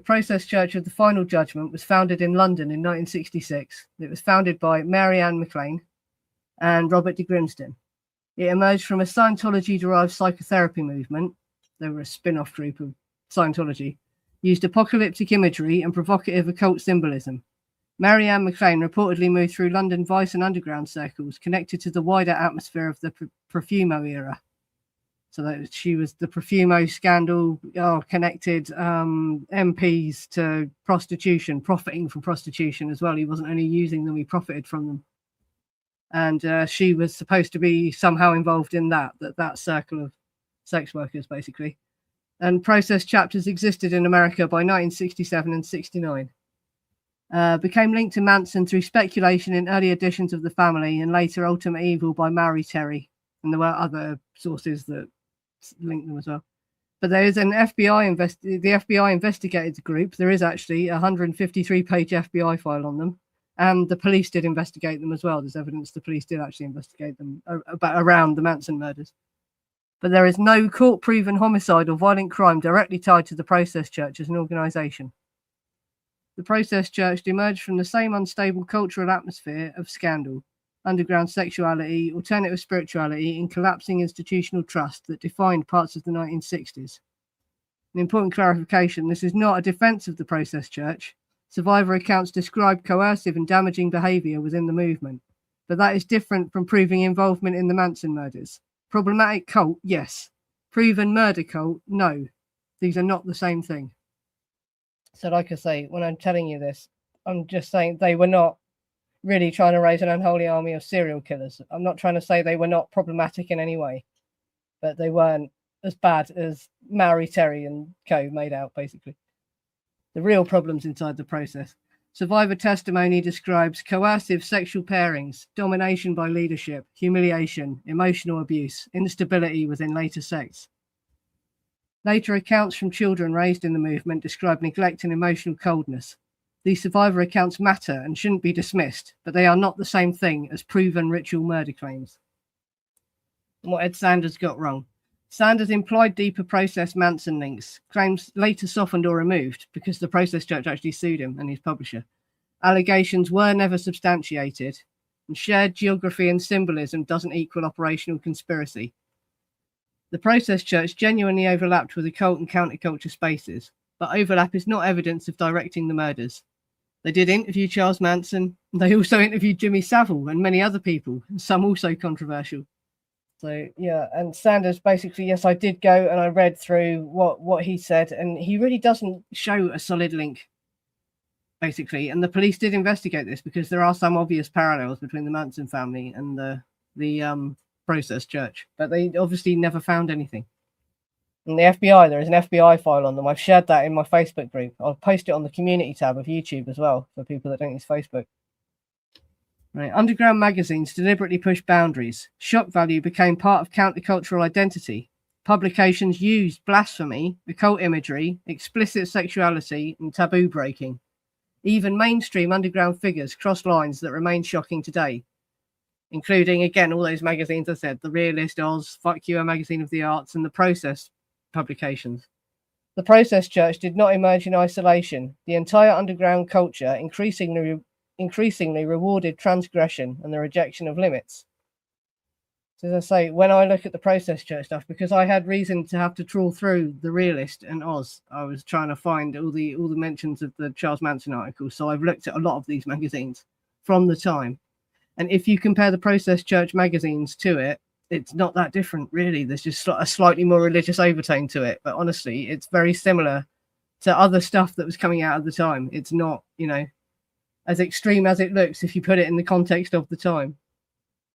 The Process Church of the Final Judgment was founded in London in 1966. It was founded by Mary Ann McLean and Robert de Grimston. It emerged from a Scientology-derived psychotherapy movement. They were a spin-off group of Scientology, used apocalyptic imagery and provocative occult symbolism. Mary Ann McLean reportedly moved through London vice and underground circles connected to the wider atmosphere of the Profumo era. So that she was the Profumo scandal, connected MPs to prostitution, profiting from prostitution as well. He wasn't only using them, he profited from them. And she was supposed to be somehow involved in that circle of sex workers, basically. And process chapters existed in America by 1967 and 69. Became linked to Manson through speculation in early editions of The Family and later Ultimate Evil by Maury Terry. And there were other sources that linked them as well. But there is an FBI the FBI investigated the group. There is actually a 153-page FBI file on them. And the police did investigate them as well. There's evidence the police did actually investigate them around the Manson murders. But there is no court-proven homicide or violent crime directly tied to the Process Church as an organisation. The Process Church emerged from the same unstable cultural atmosphere of scandal, underground sexuality, alternative spirituality, and collapsing institutional trust that defined parts of the 1960s. An important clarification, this is not a defence of the Process Church. Survivor accounts describe coercive and damaging behaviour within the movement, but that is different from proving involvement in the Manson murders. Problematic cult, yes. Proven murder cult, no. These are not the same thing. So like I say, when I'm telling you this, I'm just saying they were not really trying to raise an unholy army of serial killers. I'm not trying to say they were not problematic in any way, but they weren't as bad as Maury Terry and co made out, basically. The real problems inside the process. Survivor testimony describes coercive sexual pairings, domination by leadership, humiliation, emotional abuse, instability within later sects. Later accounts from children raised in the movement describe neglect and emotional coldness. These survivor accounts matter and shouldn't be dismissed, but they are not the same thing as proven ritual murder claims. And what Ed Sanders got wrong. Sanders implied deeper process Manson links, claims later softened or removed because the Process Church actually sued him and his publisher. Allegations were never substantiated, and shared geography and symbolism doesn't equal operational conspiracy. The Process Church genuinely overlapped with occult and counterculture spaces, but overlap is not evidence of directing the murders. They did interview Charles Manson. They also interviewed Jimmy Savile and many other people, some also controversial. So, yeah, and Sanders basically, yes, I did go and I read through what he said, and he really doesn't show a solid link, basically. And the police did investigate this because there are some obvious parallels between the Manson family and the Process Church, but they obviously never found anything. And the FBI, there is an FBI file on them. I've shared that in my Facebook group. I'll post it on the community tab of YouTube as well for people that don't use Facebook. Right. Underground magazines deliberately pushed boundaries. Shock value became part of countercultural identity. Publications used blasphemy, occult imagery, explicit sexuality, and taboo breaking. Even mainstream underground figures crossed lines that remain shocking today, including, again, all those magazines I said, The Realist, Oz, Fuck You, a Magazine of the Arts, and the Process publications. The Process Church did not emerge in isolation. The entire underground culture increasingly rewarded transgression and the rejection of limits. So as I say, when I look at the Process Church stuff, because I had reason to have to trawl through The Realist and Oz, I was trying to find all the mentions of the Charles Manson articles. So I've looked at a lot of these magazines from the time. And if you compare the Process Church magazines to it, it's not that different, really. There's just a slightly more religious overtone to it. But honestly, it's very similar to other stuff that was coming out at the time. It's not, as extreme as it looks if you put it in the context of the time.